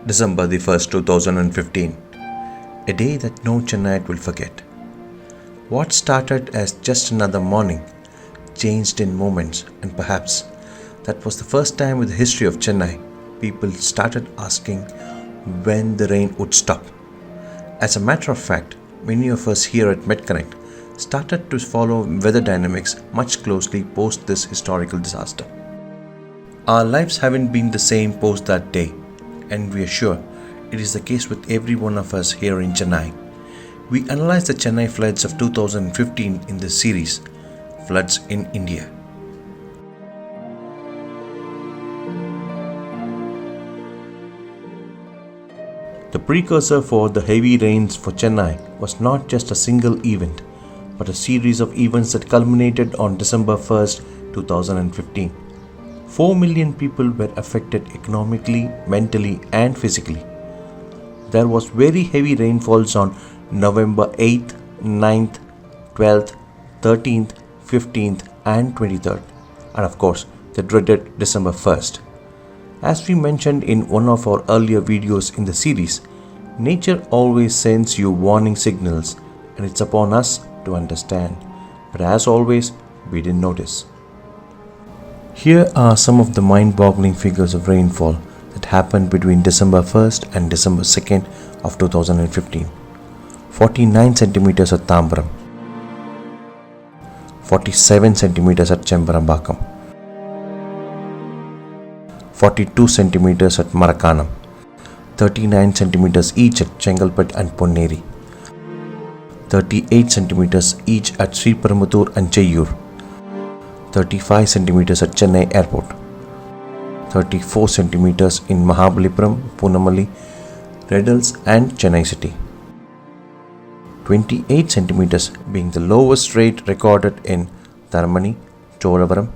December the 1st, 2015. A day that no Chennaite will forget. What started as just another morning changed in moments, and perhaps that was the first time in the history of Chennai people started asking when the rain would stop. As a matter of fact, many of us here at MedConnect started to follow weather dynamics much closely post this historical disaster. Our lives haven't been the same post that day, and we are sure it is the case with every one of us here in Chennai. We analyze the Chennai floods of 2015 in this series, Floods in India. The precursor for the heavy rains for Chennai was not just a single event, but a series of events that culminated on December 1st, 2015. 4 million people were affected economically, mentally, and physically. There was very heavy rainfalls on November 8th, 9th, 12th, 13th, 15th, and 23rd, and of course, the dreaded December 1st. As we mentioned in one of our earlier videos in the series, nature always sends you warning signals, and it's upon us to understand. But as always, we didn't notice. Here are some of the mind-boggling figures of rainfall that happened between December 1st and December 2nd of 2015. 49 centimeters at Tambaram, 47 centimeters at Chembarambakam, 42 centimeters at Marakanam, 39 centimeters each at Chengalpet and Ponneri, 38 centimeters each at Sriperumbudur and Cheyyur, 35 centimeters at Chennai Airport, 34 centimeters in Mahabalipuram, Punamalli, Red Hills and Chennai City. 28 centimeters being the lowest rate recorded in Tharamani, Cholavaram,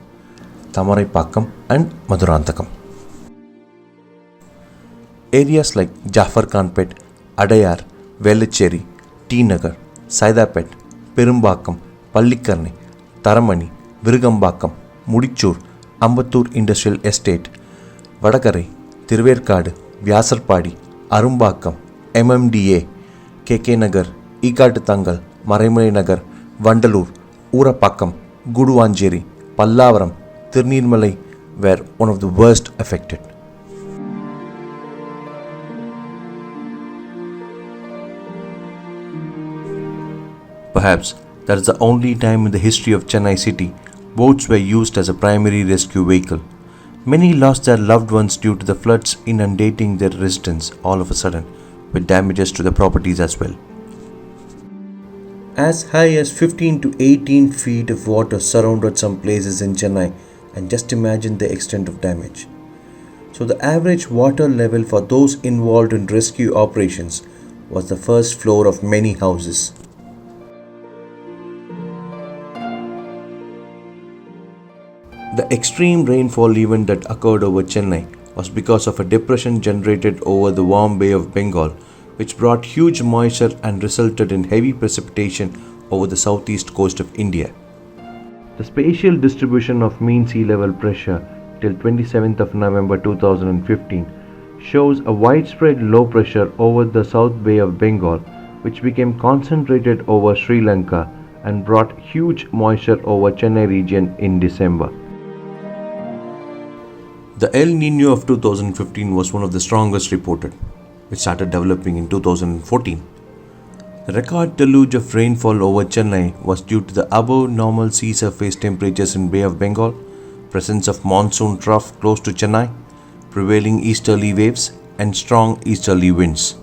Thamaraipakam and Maduranthakam. Areas like Jafar Khanpet, Adayar, Velachery, T Nagar, Saidapet, Perumbakam, Pallikarnai, Tharamani, Virugambakam, Mudichur, Ambattur Industrial Estate, Vadakarai, Thiruverkadu, Vyasarpadi, Arumbakam, MMDA, KK Nagar, Ikattangal, Maraimalai Nagar, Vandalur, Urapakam, Guruarvind, Pallavaram, Tirunelmalai were one of the worst affected. Perhaps that is the only time in the history of Chennai city boats were used as a primary rescue vehicle. Many lost their loved ones due to the floods inundating their residence all of a sudden, with damages to the properties as well. As high as 15 to 18 feet of water surrounded some places in Chennai, and just imagine the extent of damage. So the average water level for those involved in rescue operations was the first floor of many houses. The extreme rainfall event that occurred over Chennai was because of a depression generated over the warm Bay of Bengal, which brought huge moisture and resulted in heavy precipitation over the southeast coast of India. The spatial distribution of mean sea level pressure till 27th of November 2015 shows a widespread low pressure over the South Bay of Bengal, which became concentrated over Sri Lanka and brought huge moisture over Chennai region in December. The El Nino of 2015 was one of the strongest reported, which started developing in 2014. The record deluge of rainfall over Chennai was due to the above normal sea surface temperatures in Bay of Bengal, presence of monsoon trough close to Chennai, prevailing easterly waves and strong easterly winds.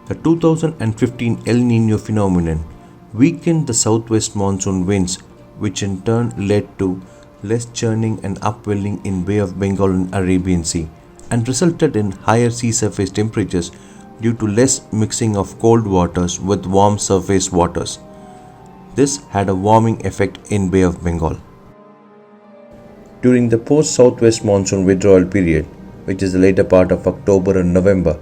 The 2015 El Nino phenomenon weakened the southwest monsoon winds, which in turn led to less churning and upwelling in Bay of Bengal and Arabian Sea, and resulted in higher sea surface temperatures due to less mixing of cold waters with warm surface waters. This had a warming effect in Bay of Bengal. During the post-southwest monsoon withdrawal period, which is the later part of October and November,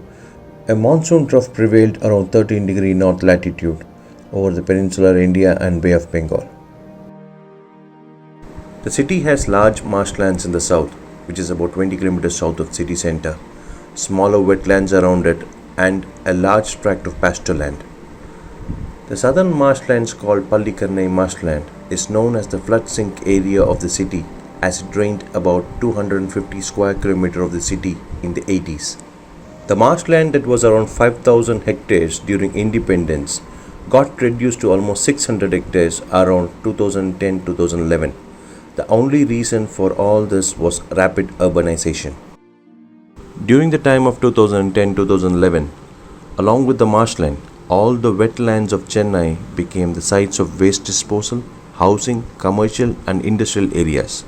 a monsoon trough prevailed around 13° north latitude over the peninsular India and Bay of Bengal. The city has large marshlands in the south, which is about 20 kilometers south of city center, smaller wetlands around it, and a large tract of pasture land. The southern marshlands called Pallikarnai marshland is known as the flood sink area of the city as it drained about 250 square kilometer of the city in the 80s. The marshland that was around 5,000 hectares during independence got reduced to almost 600 hectares around 2010-2011. The only reason for all this was rapid urbanization. During the time of 2010-2011, along with the marshland, all the wetlands of Chennai became the sites of waste disposal, housing, commercial and industrial areas.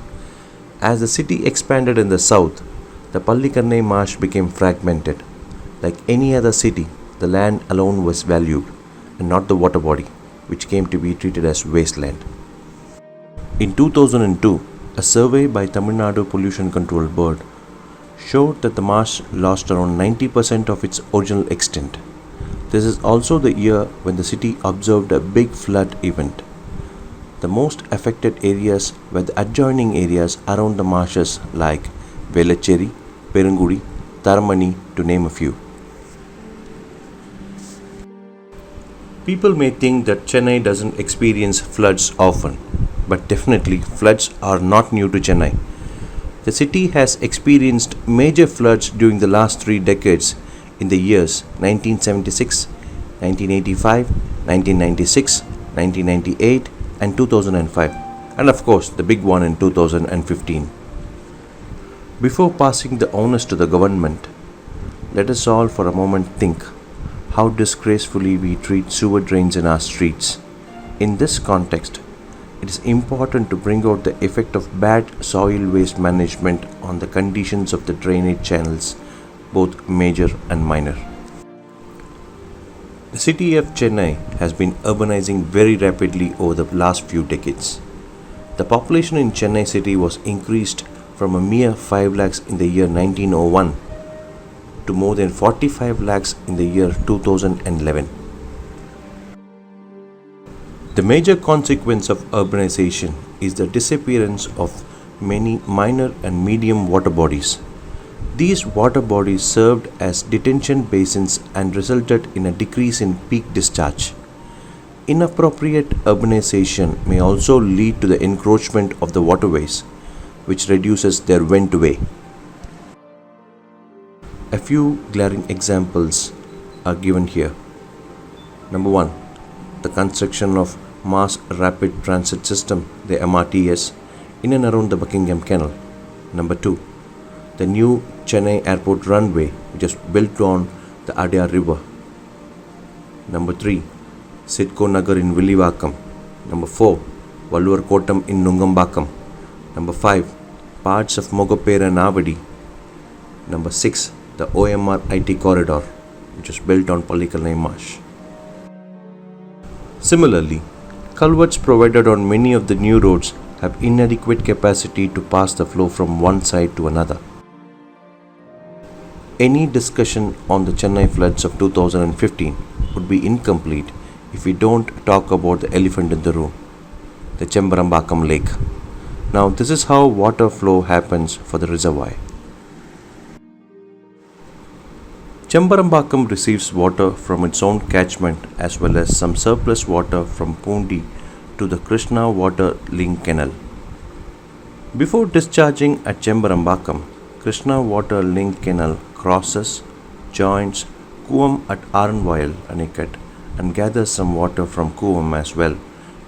As the city expanded in the south, the Pallikarnai marsh became fragmented. Like any other city, the land alone was valued and not the water body, which came to be treated as wasteland. In 2002, a survey by Tamil Nadu Pollution Control Board showed that the marsh lost around 90% of its original extent. This is also the year when the city observed a big flood event. The most affected areas were the adjoining areas around the marshes like Velachery, Perungudi, Taramani, to name a few. People may think that Chennai doesn't experience floods often, but definitely floods are not new to Chennai. The city has experienced major floods during the last 3 decades in the years 1976, 1985, 1996, 1998 and 2005, and of course the big one in 2015. Before passing the onus to the government, let us all for a moment think how disgracefully we treat sewer drains in our streets. In this context, it is important to bring out the effect of bad soil waste management on the conditions of the drainage channels, both major and minor. The city of Chennai has been urbanizing very rapidly over the last few decades. The population in Chennai city was increased from a mere 5 lakhs in the year 1901 to more than 45 lakhs in the year 2011. The major consequence of urbanization is the disappearance of many minor and medium water bodies. These water bodies served as detention basins and resulted in a decrease in peak discharge. Inappropriate urbanization may also lead to the encroachment of the waterways, which reduces their went-way. A few glaring examples are given here. Number 1. The construction of Mass Rapid Transit System, the MRTS, in and around the Buckingham Canal. Number 2. The new Chennai Airport runway, which is built on the Adyar River. Number 3. Sidco Nagar in Villivakam. Number 4. Valluvar Kotam in Nungambakam. Number 5. Parts of Mogapere and Avadi. Number 6. The OMR IT corridor, which is built on Pallikarnai marsh. Similarly, culverts provided on many of the new roads have inadequate capacity to pass the flow from one side to another. Any discussion on the Chennai floods of 2015 would be incomplete if we don't talk about the elephant in the room, the Chembarambakam Lake. Now, this is how water flow happens for the reservoir. Chembarambakam receives water from its own catchment as well as some surplus water from Pundi to the Krishna Water Link Canal. Before discharging at Chembarambakam, Krishna Water Link Canal crosses, joins Kuvam at Aranvayal Anikat and gathers some water from Kuvam as well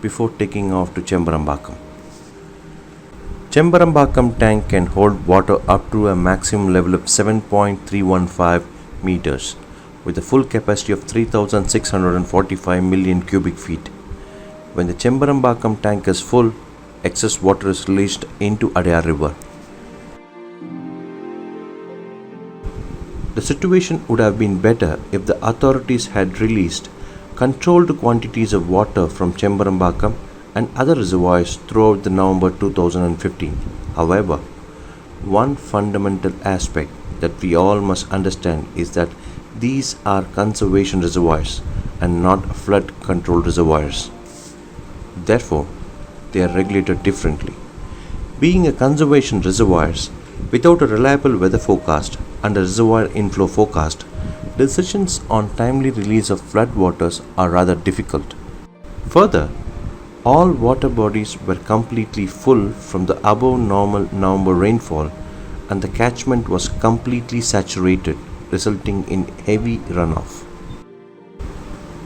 before taking off to Chembarambakam. Chembarambakam tank can hold water up to a maximum level of 7.315 meters with a full capacity of 3,645 million cubic feet. When the Chembarambakam tank is full, excess water is released into Adyar River. The situation would have been better if the authorities had released controlled quantities of water from Chembarambakam and other reservoirs throughout the November 2015. However, one fundamental aspect that we all must understand is that these are conservation reservoirs and not flood control reservoirs. Therefore, they are regulated differently. Being a conservation reservoirs, without a reliable weather forecast, and the reservoir inflow forecast, decisions on timely release of flood waters are rather difficult. Further, all water bodies were completely full from the above normal November rainfall, and the catchment was completely saturated, resulting in heavy runoff.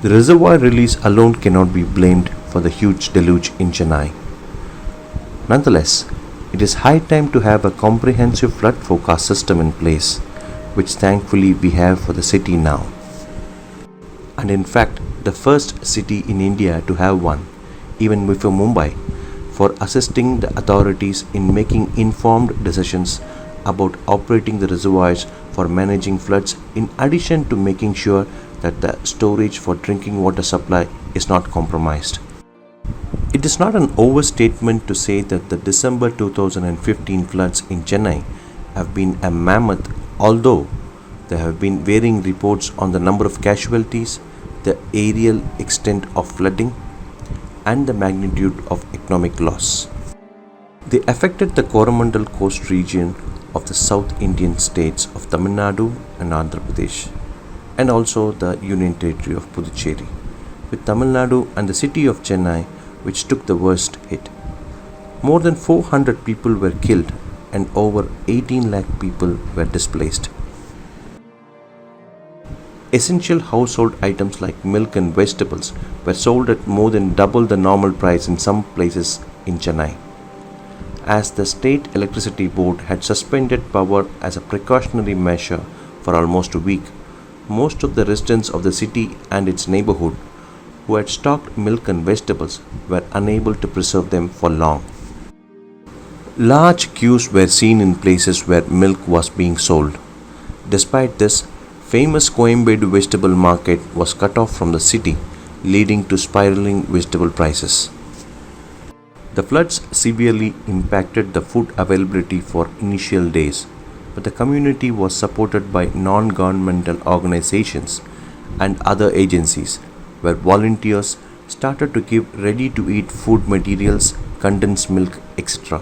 The reservoir release alone cannot be blamed for the huge deluge in Chennai. Nonetheless, it is high time to have a comprehensive flood forecast system in place, which thankfully we have for the city now. And in fact, the first city in India to have one, even before Mumbai, for assisting the authorities in making informed decisions about operating the reservoirs for managing floods, in addition to making sure that the storage for drinking water supply is not compromised. It is not an overstatement to say that the December 2015 floods in Chennai have been a mammoth, although there have been varying reports on the number of casualties, the aerial extent of flooding, and the magnitude of economic loss. They affected the Coromandel coast region of the South Indian states of Tamil Nadu and Andhra Pradesh, and also the Union Territory of Puducherry, with Tamil Nadu and the city of Chennai which took the worst hit. More than 400 people were killed and over 18 lakh people were displaced. Essential household items like milk and vegetables were sold at more than double the normal price in some places in Chennai. As the state electricity board had suspended power as a precautionary measure for almost a week, most of the residents of the city and its neighborhood who had stocked milk and vegetables were unable to preserve them for long. Large queues were seen in places where milk was being sold. Despite this, famous Coimbatore vegetable market was cut off from the city, leading to spiraling vegetable prices. The floods severely impacted the food availability for initial days, but the community was supported by non-governmental organizations and other agencies, where volunteers started to give ready-to-eat food materials, condensed milk, etc.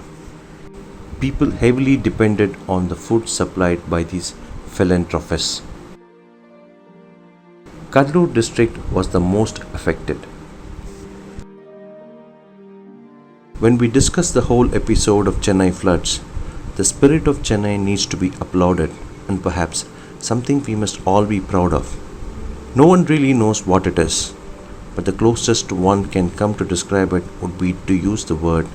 People heavily depended on the food supplied by these philanthropists. Kadlur district was the most affected. When we discuss the whole episode of Chennai floods, the spirit of Chennai needs to be applauded, and perhaps something we must all be proud of. No one really knows what it is, but the closest one can come to describe it would be to use the word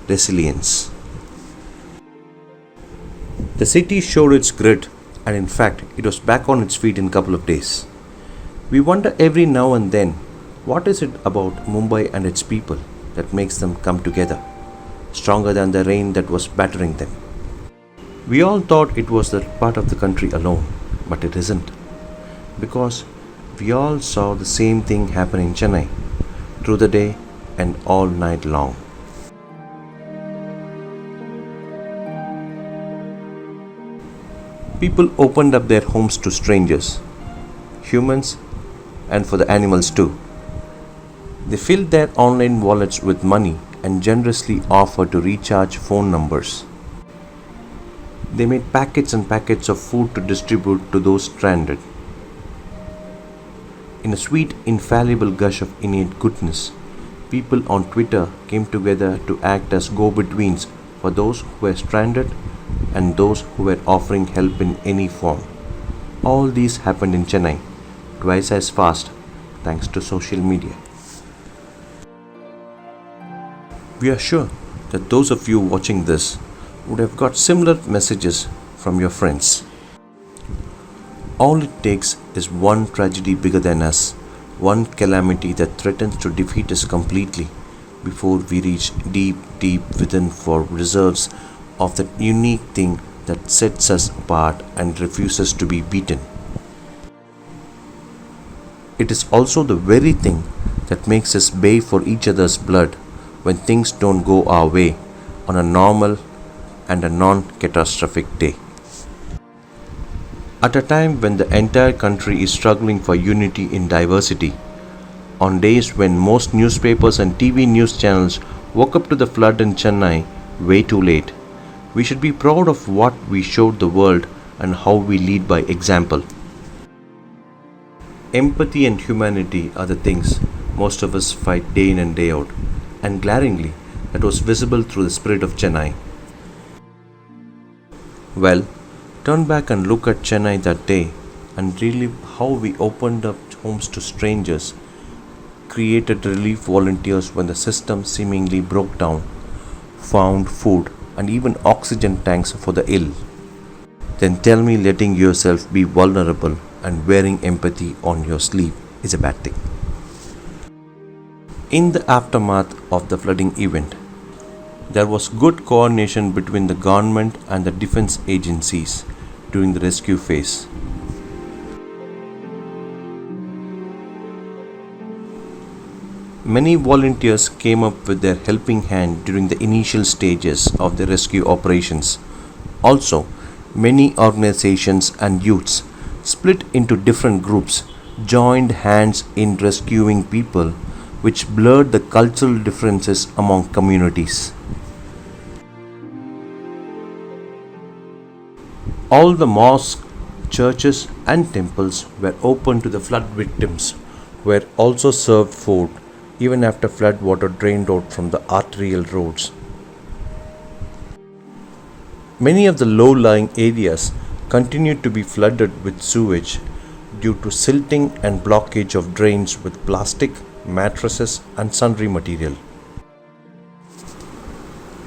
resilience. The city showed its grit, and in fact, it was back on its feet in a couple of days. We wonder every now and then, what is it about Mumbai and its people that makes them come together, stronger than the rain that was battering them? We all thought it was that part of the country alone, but it isn't, because we all saw the same thing happen in Chennai, through the day and all night long. People opened up their homes to strangers, humans, and for the animals too. They filled their online wallets with money and generously offered to recharge phone numbers. They made packets and packets of food to distribute to those stranded. In a sweet, infallible gush of innate goodness, people on Twitter came together to act as go-betweens for those who were stranded and those who were offering help in any form. All these happened in Chennai, twice as fast, thanks to social media. We are sure that those of you watching this would have got similar messages from your friends. All it takes is one tragedy bigger than us, one calamity that threatens to defeat us completely, before we reach deep, deep within for reserves of that unique thing that sets us apart and refuses to be beaten. It is also the very thing that makes us bay for each other's blood when things don't go our way on a normal and a non-catastrophic day. At a time when the entire country is struggling for unity in diversity, on days when most newspapers and TV news channels woke up to the flood in Chennai way too late, we should be proud of what we showed the world and how we lead by example. Empathy and humanity are the things most of us fight day in and day out, and glaringly, that was visible through the spirit of Chennai. Well, turn back and look at Chennai that day and relive how we opened up homes to strangers, created relief volunteers when the system seemingly broke down, found food and even oxygen tanks for the ill. Then tell me letting yourself be vulnerable and wearing empathy on your sleeve is a bad thing. In the aftermath of the flooding event, there was good coordination between the government and the defense agencies during the rescue phase. Many volunteers came up with their helping hand during the initial stages of the rescue operations. Also, many organizations and youths split into different groups, joined hands in rescuing people, which blurred the cultural differences among communities. All the mosques, churches and temples were open to the flood victims, were also served food even after flood water drained out from the arterial roads. Many of the low-lying areas continued to be flooded with sewage due to silting and blockage of drains with plastic, mattresses and sundry material.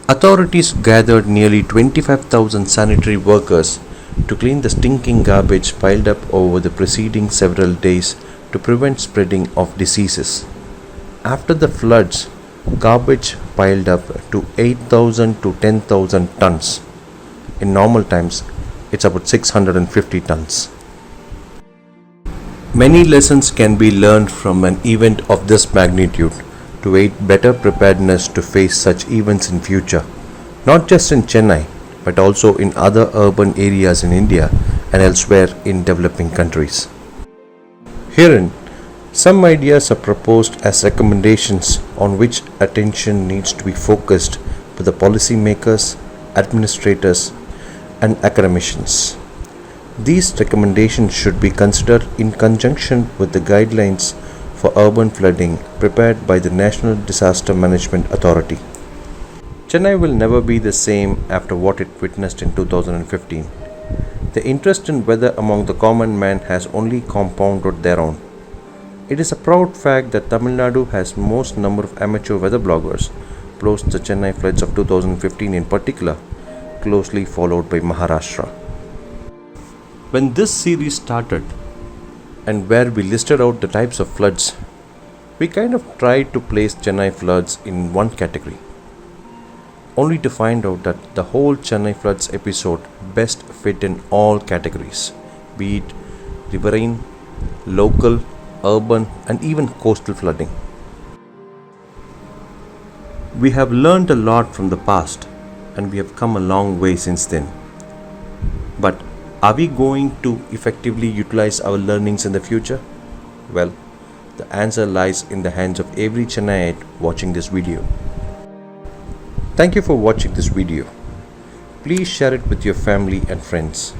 Authorities gathered nearly 25,000 sanitary workers to clean the stinking garbage piled up over the preceding several days to prevent spreading of diseases. After the floods, garbage piled up to 8,000 to 10,000 tons. In normal times, it's about 650 tons. Many lessons can be learned from an event of this magnitude to aid better preparedness to face such events in future, not just in Chennai, but also in other urban areas in India and elsewhere in developing countries. Herein, some ideas are proposed as recommendations on which attention needs to be focused by the policymakers, administrators, and academicians. These recommendations should be considered in conjunction with the guidelines for urban flooding prepared by the National Disaster Management Authority. Chennai will never be the same after what it witnessed in 2015. The interest in weather among the common man has only compounded thereon. It is a proud fact that Tamil Nadu has most number of amateur weather bloggers, post the Chennai Floods of 2015 in particular, closely followed by Maharashtra. When this series started, and where we listed out the types of floods, we kind of tried to place Chennai Floods in one category, only to find out that the whole Chennai Floods episode best fit in all categories, be it riverine, local, urban and even coastal flooding. We have learned a lot from the past and we have come a long way since then. But are we going to effectively utilize our learnings in the future? Well, the answer lies in the hands of every Chennaite watching this video. Thank you for watching this video. Please share it with your family and friends.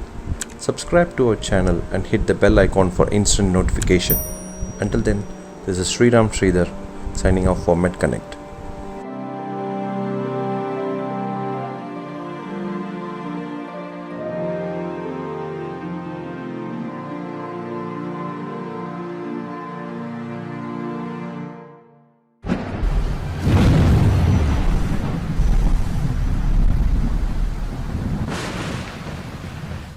Subscribe to our channel and hit the bell icon for instant notification. Until then, this is Sriram Sridhar signing off for MedConnect.